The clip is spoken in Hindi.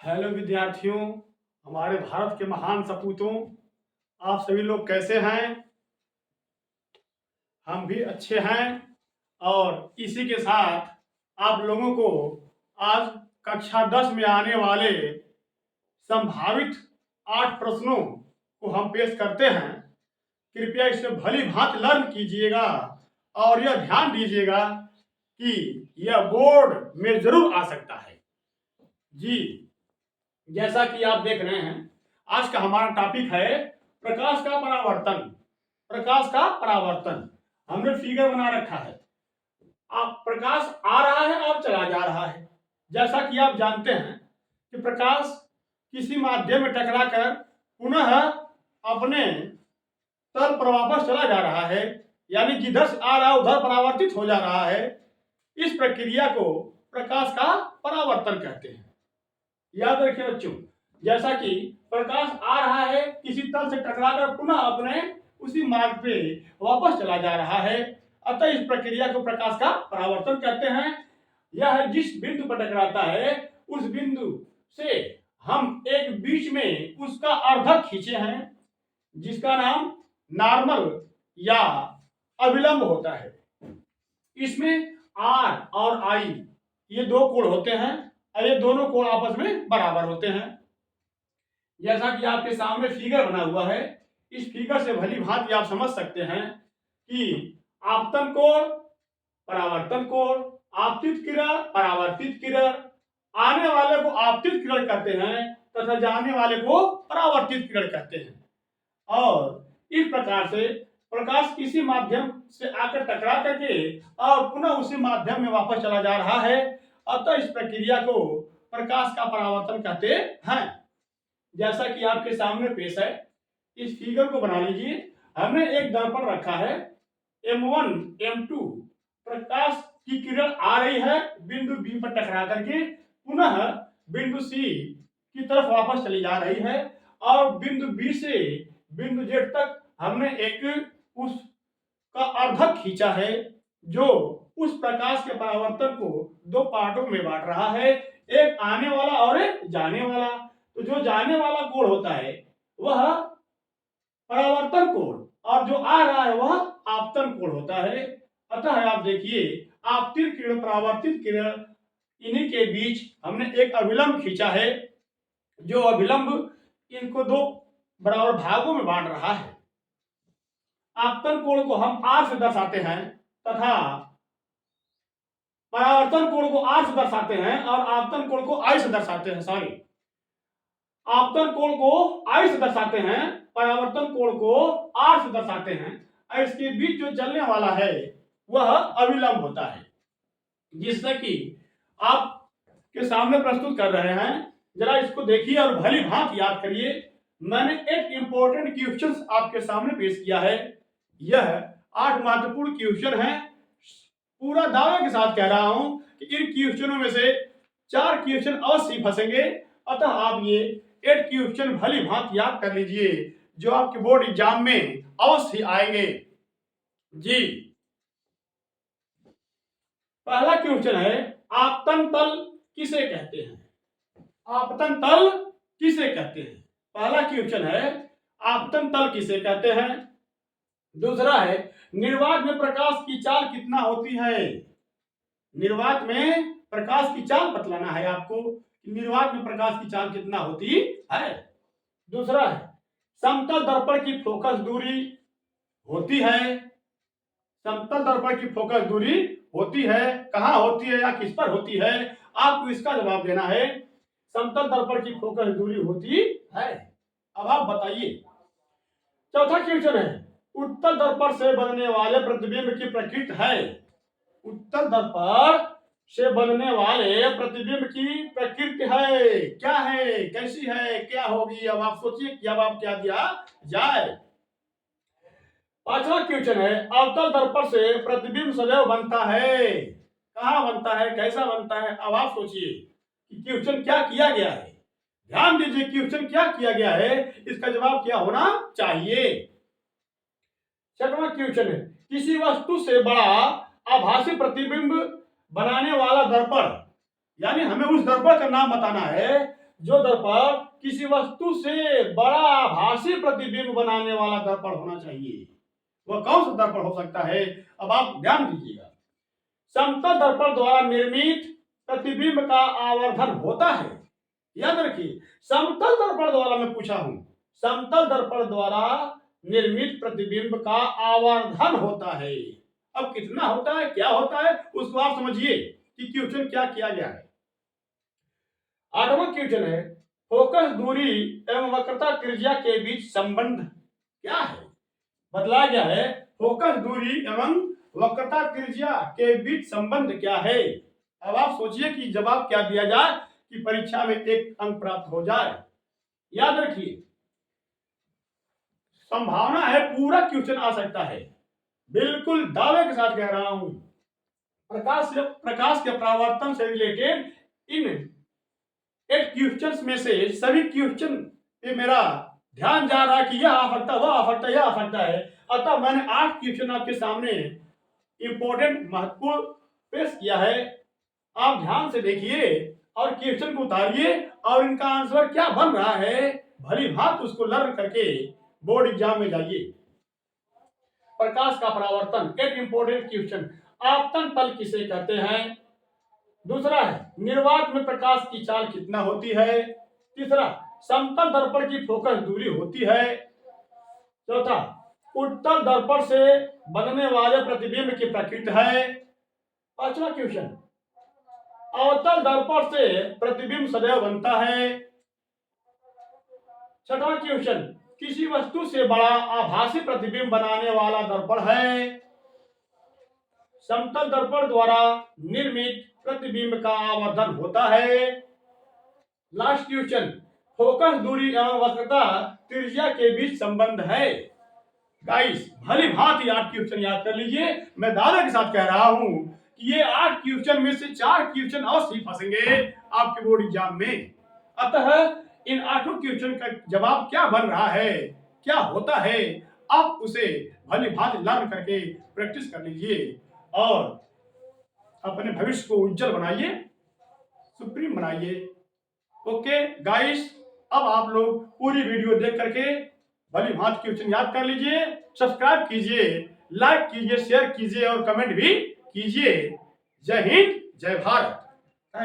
हेलो विद्यार्थियों, हमारे भारत के महान सपूतों, आप सभी लोग कैसे हैं? हम भी अच्छे हैं। और इसी के साथ आप लोगों को आज कक्षा 10 में आने वाले संभावित 8 प्रश्नों को हम पेश करते हैं। कृपया इसे भली भांति लर्न कीजिएगा और यह ध्यान दीजिएगा कि यह बोर्ड में जरूर आ सकता है। जी, जैसा कि आप देख रहे हैं, आज का हमारा टॉपिक है प्रकाश का परावर्तन। प्रकाश का परावर्तन हमने फिगर बना रखा है। आप प्रकाश आ रहा है और चला जा रहा है। जैसा कि आप जानते हैं कि प्रकाश किसी माध्यम में टकराकर पुनः अपने तल पर वापस चला जा रहा है, यानी जिधर से आ रहा है उधर परावर्तित हो जा रहा है। इस प्रक्रिया को प्रकाश का परावर्तन कहते हैं। याद रखिए बच्चों, जैसा कि प्रकाश आ रहा है, किसी तल से टकराकर पुनः अपने उसी मार्ग पे वापस चला जा रहा है, अतः इस प्रक्रिया को प्रकाश का परावर्तन कहते हैं। यह जिस बिंदु पर टकराता है उस बिंदु से हम एक बीच में उसका अर्धक खींचे हैं, जिसका नाम नॉर्मल या अभिलंब होता है। इसमें आर और आई ये दो कोण होते हैं और ये दोनों कोण आपस में बराबर होते हैं। जैसा कि आपके सामने फिगर बना हुआ है, इस फिगर से भली भांति आप समझ सकते हैं कि आपतन कोण, परावर्तन कोण, आपतित किरण, परावर्तित किरण, आने वाले को आपतित किरण कहते हैं तथा जाने वाले को परावर्तित किरण कहते हैं। और इस प्रकार से प्रकाश किसी माध्यम से आकर टकरा करके और पुनः उसी माध्यम में वापस चला जा रहा है, अतः इस प्रक्रिया को प्रकाश का परावर्तन कहते हैं। जैसा कि आपके सामने पेश है, इस फिगर को बना लीजिए। हमने एक दर्पण रखा है M1 M2, प्रकाश की किरण आ रही है बिंदु बी पर टकरा करके पुनः बिंदु सी की तरफ वापस चली जा रही है, और बिंदु बी से बिंदु जेड तक हमने एक उसका अर्धक खींचा है, जो उस प्रकाश के परावर्तन को दो पार्टों में बांट रहा है, एक आने वाला और एक जाने वाला। तो जो जाने वाला कोण होता है वह परावर्तन कोण और जो आ रहा है वह आपतन कोण होता है। अतः आप देखिए, आपतित किरण, परावर्तित किरण, इन्हीं के बीच हमने एक अभिलंब खींचा है, जो अभिलंब इनको दो बराबर भागों में बांट रहा है। आपतन कोण को हम आर से दर्शाते हैं तथा परावर्तन कोण को आर से दर्शाते हैं और आपतन कोण को आई से दर्शाते हैं। सॉरी, आपतन कोण को आई से दर्शाते हैं, परावर्तन कोण को आर से दर्शाते हैं, और इसके बीच जो चलने वाला है वह अभिलंब होता है। जिससे कि आप के सामने प्रस्तुत कर रहे हैं, जरा इसको देखिए और भली भांति याद करिए। मैंने एक इंपॉर्टेंट क्वेश्चन आपके सामने पेश किया है। यह 8 महत्वपूर्ण क्वेश्चन हैं। पूरा दावे के साथ कह रहा हूं कि इन क्वेश्चनों में से 4 क्वेश्चन अवश्य फंसेंगे, अतः आप ये 8 क्वेश्चन भली भांति याद कर लीजिए, जो आपके बोर्ड एग्जाम में अवश्य आएंगे। जी, पहला क्वेश्चन है, आपतन तल किसे कहते हैं? आपतन तल किसे कहते हैं? पहला क्वेश्चन है, आपतन तल किसे कहते हैं? दूसरा है, निर्वात में प्रकाश की चाल कितना होती है? निर्वात में प्रकाश की चाल बतलाना है आपको, निर्वात में प्रकाश की चाल कितना होती है। दूसरा है, समतल दर्पण की फोकस दूरी होती है। समतल दर्पण की फोकस दूरी होती है, कहां होती है या किस पर होती है? आपको इसका जवाब देना है। समतल दर्पण की फोकस दूरी होती है। अब आप बताइए। चौथा क्वेश्चन है, उत्तल दर्पण से बनने वाले प्रतिबिंब की प्रकृति है। उत्तल दर्पण से बनने वाले प्रतिबिंब की प्रकृति है, क्या है, कैसी है, क्या होगी? अब आप सोचिए कि अब आप क्या दिया जाए। पांचवा क्वेश्चन है, अवतल दर्पण से प्रतिबिंब सदैव बनता है। कहां बनता है, कैसा बनता है? अब आप सोचिए कि क्वेश्चन क्या किया गया है। ध्यान दीजिए, क्वेश्चन क्या किया गया है, इसका जवाब क्या होना चाहिए। छठवां क्वेश्चन है, किसी वस्तु से बड़ा आभासी प्रतिबिंब बनाने वाला दर्पण, यानी हमें उस दर्पण का नाम बताना है जो दर्पण किसी वस्तु से बड़ा आभासी प्रतिबिंब बनाने वाला दर्पण होना चाहिए। वह कौन सा दर्पण हो सकता है? अब आप ध्यान दीजिएगा। समतल दर्पण द्वारा निर्मित प्रतिबिंब का आवर्धन होता है। याद रखिए, समतल दर्पण द्वारा मैं पूछा हूं, समतल दर्पण द्वारा निर्मित प्रतिबिंब का आवर्धन होता है। अब कितना होता है, क्या होता है, उसको आप समझिए कि क्वेश्चन क्या किया गया है। 8वां क्वेश्चन है, फोकस दूरी एवं वक्रता त्रिज्या के बीच संबंध क्या है? बतलाया गया है फोकस दूरी एवं वक्रता त्रिज्या के बीच संबंध क्या है। अब आप सोचिए कि जवाब क्या दिया जाए कि परीक्षा में 1 अंक प्राप्त हो जाए। याद रखिए, संभावना है पूरा क्वेश्चन आ सकता है, बिल्कुल दावे के साथ कह रहा हूं। प्रकाश के परावर्तन से रिलेटेड इन 8 क्वेश्चंस में से सभी क्वेश्चन पे मेरा ध्यान जा रहा है कि यह आ सकता, वह आ सकता, यह आ सकता है। अतः मैंने 8 क्वेश्चन आपके सामने इंपॉर्टेंट महत्वपूर्ण पेश किया है। आप ध्यान से देखिए और क्वेश्चन को उतारिए और इनका आंसर क्या बन रहा है, भली भांति उसको लर्न करके बोर्ड एग्जाम में जाइए। प्रकाश का परावर्तन, 8 इंपॉर्टेंट क्वेश्चन। आपतन तल किसे कहते हैं? दूसरा है, निर्वात में प्रकाश की चाल कितना होती है? तीसरा, समतल दर्पण की फोकस दूरी होती है। चौथा, उत्तल दर्पण से बनने वाले प्रतिबिंब की प्रकृति है। 5वां क्वेश्चन, अवतल दर्पण से प्रतिबिंब सदैव बनता है। 6वां क्वेश्चन, किसी वस्तु से बड़ा आभासी प्रतिबिंब बनाने वाला दर्पण है। समतल दर्पण द्वारा निर्मित प्रतिबिंब का आवर्धन होता है। लास्ट क्वेश्चन, फोकस दूरी एवं वक्रता त्रिज्या के बीच संबंध है। गाइस, भली भांति 8 क्वेश्चन याद कर लीजिए। मैं दावे के साथ कह रहा हूं कि ये 8 क्वेश्चन में से 4 क्वेश्चन अवश्य फंसेंगे आपके बोर्ड एग्जाम में। अतः इन 8 क्वेश्चन का जवाब क्या बन रहा है, क्या होता है, आप उसे भली भांति लर्न करके प्रैक्टिस कर लीजिए और अपने भविष्य को उज्जवल बनाइए, सुप्रीम बनाइए। ओके गाइस, अब आप लोग पूरी वीडियो देख करके भली भांति क्वेश्चन याद कर लीजिए, सब्सक्राइब कीजिए, लाइक कीजिए, शेयर कीजिए और कमेंट भी कीजिए। जय हिंद, जय भारत।